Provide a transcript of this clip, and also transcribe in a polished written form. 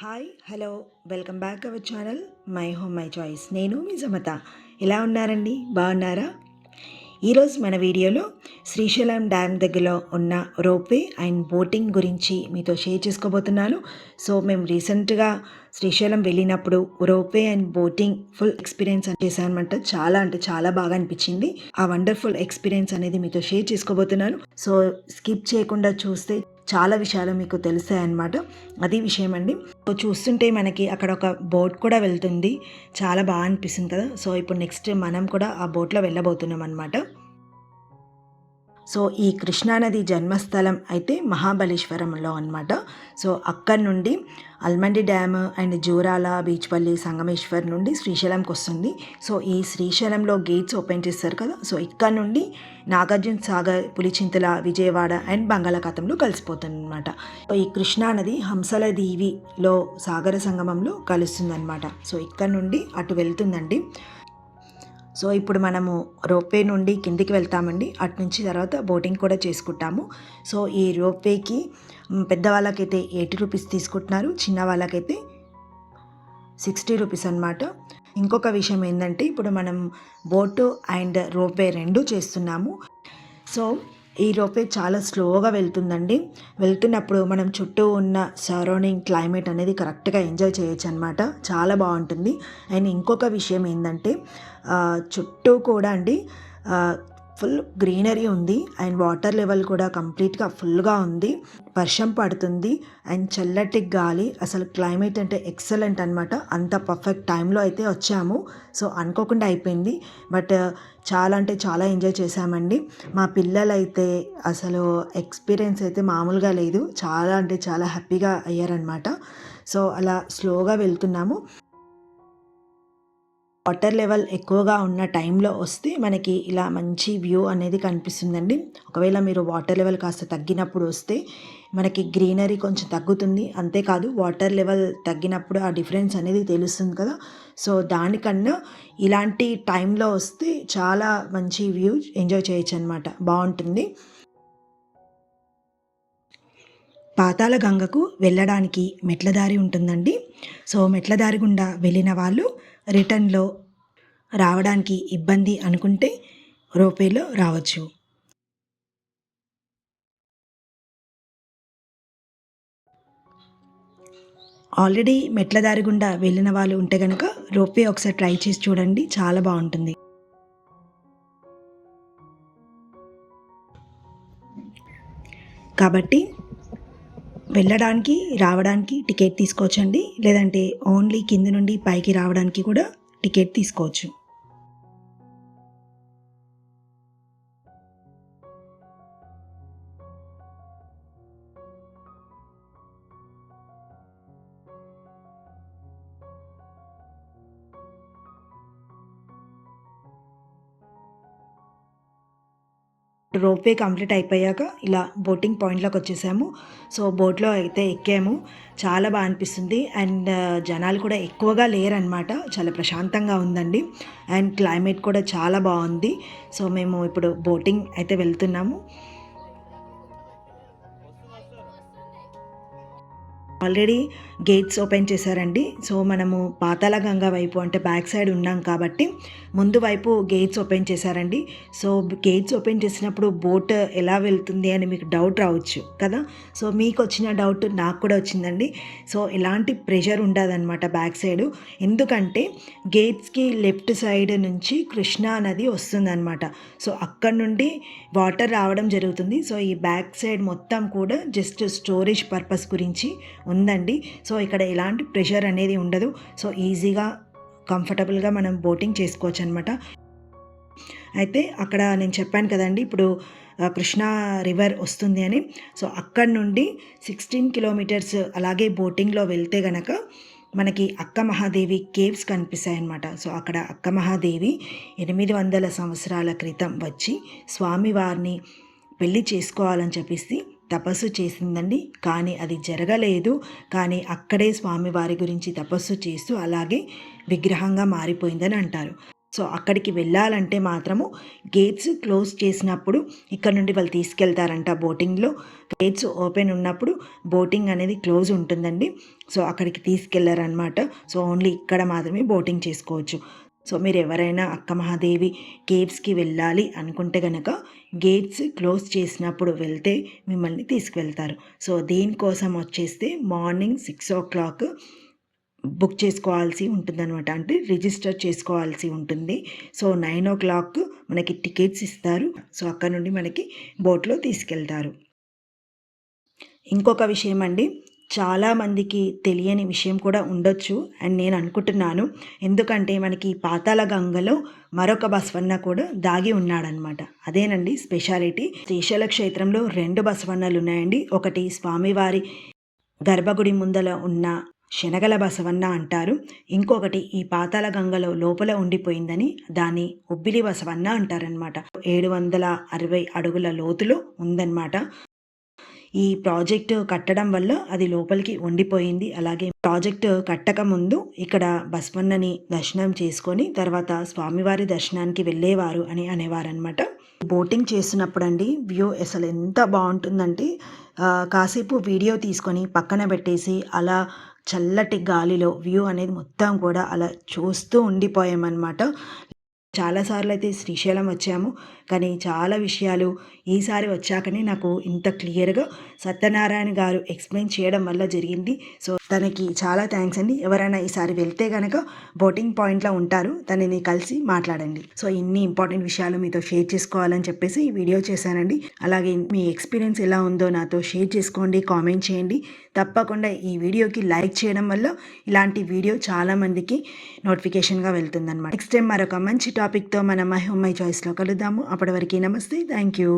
Hi hello welcome back our channel my home my choice. నేను మీ సమత. ఎలా ఉన్నారండి? బాగున్నారా? ఈరోజు మన వీడియోలో శ్రీశైలం డ్యామ్ దగ్గరలో ఉన్న రోప్వే అండ్ బోటింగ్ గురించి మీతో షేర్ చేసుకోబోతున్నాను. సో మేము రీసెంట్గా శ్రీశైలం వెళ్ళినప్పుడు ropeway and boating full experience చేశానమాట. చాలా అంటే చాలా బాగా అనిపించింది. ఆ వండర్ఫుల్ ఎక్స్పీరియన్స్ అనేది మీతో షేర్ చేసుకోబోతున్నాను. సో స్కిప్ చేయకుండా చూస్తే చాలా విషయాలు మీకు తెలుస్తాయన్నమాట. అది విషయం అండి. సో చూస్తుంటే మనకి అక్కడ ఒక బోట్ కూడా వెళ్తుంది. చాలా బాగా అనిపిస్తుంది కదా. సో ఇప్పుడు నెక్స్ట్ మనం కూడా ఆ బోట్లో వెళ్ళబోతున్నాం అనమాట. సో ఈ కృష్ణానది జన్మస్థలం అయితే మహాబలేశ్వరంలో అనమాట. సో అక్కడి నుండి అల్మండి డ్యామ్ అండ్ జూరాల బీచ్పల్లి సంగమేశ్వర్ నుండి శ్రీశైలంకి వస్తుంది. సో ఈ శ్రీశైలంలో గేట్స్ ఓపెన్ చేస్తారు కదా. సో ఇక్కడ నుండి నాగార్జున సాగర్, పులిచింతల, విజయవాడ అండ్ బంగాళాఖాతంలో కలిసిపోతుంది అనమాట. సో ఈ కృష్ణానది హంసల దీవిలో సాగర సంగమంలో కలుస్తుందన్నమాట. సో ఇక్కడ నుండి అటు వెళ్తుందండి. సో ఇప్పుడు మనము రోప్వే నుండి కిందికి వెళ్తామండి. అటు నుంచి తర్వాత బోటింగ్ కూడా చేసుకుంటాము. సో ఈ రోప్వేకి పెద్దవాళ్ళకైతే 80 రూపీస్ తీసుకుంటున్నారు, చిన్న వాళ్ళకైతే 60 రూపీస్ అనమాట. ఇంకొక విషయం ఏంటంటే ఇప్పుడు మనం బోటు అండ్ రోప్వే రెండు చేస్తున్నాము. సో ఈ రోప్వే చాలా స్లోగా వెళ్తుందండి. వెళ్తున్నప్పుడు మనం చుట్టూ ఉన్న సరౌండింగ్ క్లైమేట్ అనేది కరెక్ట్గా ఎంజాయ్ చేయొచ్చు అనమాట. చాలా బాగుంటుంది. అండ్ ఇంకొక విషయం ఏంటంటే చుట్టూ కూడా అండి ఫుల్ గ్రీనరీ ఉంది. అండ్ వాటర్ లెవెల్ కూడా కంప్లీట్గా ఫుల్గా ఉంది. వర్షం పడుతుంది అండ్ చల్లటి గాలి. అసలు క్లైమేట్ అంటే ఎక్సలెంట్ అనమాట. అంత పర్ఫెక్ట్ టైంలో అయితే వచ్చాము. సో అనుకోకుండా అయిపోయింది. బట్ చాలా అంటే చాలా ఎంజాయ్ చేశామండి. మా పిల్లలైతే అసలు ఎక్స్పీరియన్స్ అయితే మామూలుగా లేదు. చాలా అంటే చాలా హ్యాపీగా అయ్యారనమాట. సో అలా స్లోగా వెళ్తున్నాము. వాటర్ లెవెల్ ఎక్కువగా ఉన్న టైంలో వస్తే మనకి ఇలా మంచి వ్యూ అనేది కనిపిస్తుందండి. ఒకవేళ మీరు వాటర్ లెవెల్ కాస్త తగ్గినప్పుడు వస్తే మనకి గ్రీనరీ కొంచెం తగ్గుతుంది. అంతేకాదు వాటర్ లెవెల్ తగ్గినప్పుడు ఆ డిఫరెన్స్ అనేది తెలుస్తుంది కదా. సో దానికన్నా ఇలాంటి టైంలో వస్తే చాలా మంచి వ్యూ ఎంజాయ్ చేయొచ్చు అనమాట. బాగుంటుంది. పాతాళ గంగకు వెళ్ళడానికి మెట్ల దారి ఉంటుందండి. సో మెట్ల దారి గుండా వెళ్ళిన వాళ్ళు రిటర్న్లో రావడానికి ఇబ్బంది అనుకుంటే రోప్వేలో రావచ్చు. ఆల్రెడీ మెట్ల దారి గుండా వెళ్ళిన వాళ్ళు ఉంటే కనుక రోప్వే ఒకసారి ట్రై చేసి చూడండి. చాలా బాగుంటుంది. కాబట్టి వెళ్ళడానికి రావడానికి టికెట్ తీసుకోవచ్చండి. లేదంటే ఓన్లీ కింద నుండి పైకి రావడానికి కూడా టికెట్ తీసుకోవచ్చు. రోప్వే కంప్లీట్ అయిపోయాక ఇలా బోటింగ్ పాయింట్లోకి వచ్చేసాము. సో బోట్లో అయితే ఎక్కాము. చాలా బాగా అనిపిస్తుంది. అండ్ జనాలు కూడా ఎక్కువగా లేరనమాట. చాలా ప్రశాంతంగా ఉందండి. అండ్ క్లైమేట్ కూడా చాలా బాగుంది. సో మేము ఇప్పుడు బోటింగ్ అయితే వెళ్తున్నాము. ఆల్రెడీ గేట్స్ ఓపెన్ చేశారండి. సో మనము పాతాళ గంగా వైపు అంటే బ్యాక్ సైడ్ ఉన్నాం కాబట్టి ముందు వైపు గేట్స్ ఓపెన్ చేశారండి. సో గేట్స్ ఓపెన్ చేసినప్పుడు బోట్ ఎలా వెళ్తుంది అని మీకు డౌట్ రావచ్చు కదా. సో మీకు వచ్చిన డౌట్ నాకు కూడా వచ్చిందండి. సో ఎలాంటి ప్రెషర్ ఉండదన్నమాట బ్యాక్ సైడ్. ఎందుకంటే గేట్స్కి లెఫ్ట్ సైడ్ నుంచి కృష్ణా నది వస్తుందన్నమాట. సో అక్కడ నుండి వాటర్ రావడం జరుగుతుంది. సో ఈ బ్యాక్ సైడ్ మొత్తం కూడా జస్ట్ స్టోరేజ్ పర్పస్ గురించి ఉందండి. సో ఇక్కడ ఎలాంటి ప్రెషర్ అనేది ఉండదు. సో ఈజీగా కంఫర్టబుల్గా మనం బోటింగ్ చేసుకోవచ్చు అనమాట. అయితే అక్కడ నేను చెప్పాను కదండి ఇప్పుడు కృష్ణా రివర్ వస్తుంది అని. సో అక్కడ నుండి 16 కిలోమీటర్స్ అలాగే బోటింగ్లో వెళ్తే గనక మనకి అక్క మహాదేవి కేవ్స్ కనిపిస్తాయి అన్నమాట. సో అక్కడ అక్క మహాదేవి 800 సంవత్సరాల క్రితం వచ్చి స్వామివారిని పెళ్ళి చేసుకోవాలని చెప్పేసి తపస్సు చేసిందండి. కానీ అది జరగలేదు. కానీ అక్కడే స్వామివారి గురించి తపస్సు చేస్తూ అలాగే విగ్రహంగా మారిపోయిందని అంటారు. సో అక్కడికి వెళ్ళాలంటే మాత్రము గేట్స్ క్లోజ్ చేసినప్పుడు ఇక్కడ నుండి వాళ్ళు తీసుకెళ్తారంట బోటింగ్లో. గేట్స్ ఓపెన్ ఉన్నప్పుడు బోటింగ్ అనేది క్లోజ్ ఉంటుందండి. సో అక్కడికి తీసుకెళ్లారనమాట. సో ఓన్లీ ఇక్కడ మాత్రమే బోటింగ్ చేసుకోవచ్చు. సో మీరు ఎవరైనా అక్క మహాదేవి కేవ్స్కి వెళ్ళాలి అనుకుంటే కనుక గేట్స్ క్లోజ్ చేసినప్పుడు వెళ్తే మిమ్మల్ని తీసుకువెళ్తారు. సో దీనికోసం వచ్చేస్తే మార్నింగ్ 6 o'clock బుక్ చేసుకోవాల్సి ఉంటుందన్నమాట. అంటే రిజిస్టర్ చేసుకోవాల్సి ఉంటుంది. సో 9 o'clock మనకి టికెట్స్ ఇస్తారు. సో అక్కడ నుండి మనకి బోట్లో తీసుకెళ్తారు. ఇంకొక విషయం అండి, చాలామందికి తెలియని విషయం కూడా ఉండొచ్చు అని నేను అనుకుంటున్నాను. ఎందుకంటే మనకి పాతాళ గంగలో మరొక బసవన్న కూడా దాగి ఉన్నాడనమాట. అదేనండి స్పెషాలిటీ. శ్రీశైల క్షేత్రంలో 2 బసవన్నలు ఉన్నాయండి. ఒకటి స్వామివారి గర్భగుడి ముందల ఉన్న శనగల బసవన్న అంటారు. ఇంకొకటి ఈ పాతాళ గంగలో లోపల ఉండిపోయిందని దాన్ని ఉబ్బిలి బసవన్న అంటారనమాట. 760 అడుగుల లోతులో ఉందన్నమాట. ఈ ప్రాజెక్టు కట్టడం వల్ల అది లోపలికి ఉండిపోయింది. అలాగే ప్రాజెక్టు కట్టక ముందు ఇక్కడ బసవన్నని దర్శనం చేసుకొని తర్వాత స్వామివారి దర్శనానికి వెళ్ళేవారు అని అనేవారనమాట. బోటింగ్ చేసినప్పుడు అండి వ్యూ అసలు ఎంత బాగుంటుందంటే కాసేపు వీడియో తీసుకొని పక్కన పెట్టేసి అలా చల్లటి గాలిలో వ్యూ అనేది మొత్తం కూడా అలా చూస్తూ ఉండిపోయామన్నమాట. చాలాసార్లు అయితే శ్రీశైలం వచ్చాము, కానీ చాలా విషయాలు ఈసారి వచ్చాకనే నాకు ఇంత క్లియర్గా సత్యనారాయణ గారు ఎక్స్ప్లెయిన్ చేయడం వల్ల జరిగింది. సో తనకి చాలా థ్యాంక్స్ అండి. ఎవరైనా ఈసారి వెళ్తే కనుక బోటింగ్ పాయింట్లో ఉంటారు, తనని కలిసి మాట్లాడండి. సో ఇన్ని ఇంపార్టెంట్ విషయాలు మీతో షేర్ చేసుకోవాలని చెప్పేసి ఈ వీడియో చేశానండి. అలాగే మీ ఎక్స్పీరియన్స్ ఎలా ఉందో నాతో షేర్ చేసుకోండి, కామెంట్ చేయండి. తప్పకుండా ఈ వీడియోకి లైక్ చేయడం వల్ల ఇలాంటి వీడియో చాలామందికి నోటిఫికేషన్గా వెళ్తుందన్నమాట. నెక్స్ట్ టైం మరొక మంచి టాపిక్తో మన మై హోమ్ మై చాయిస్లో కలుద్దాము. అప్పటి వరకు నమస్తే, థ్యాంక్ యూ.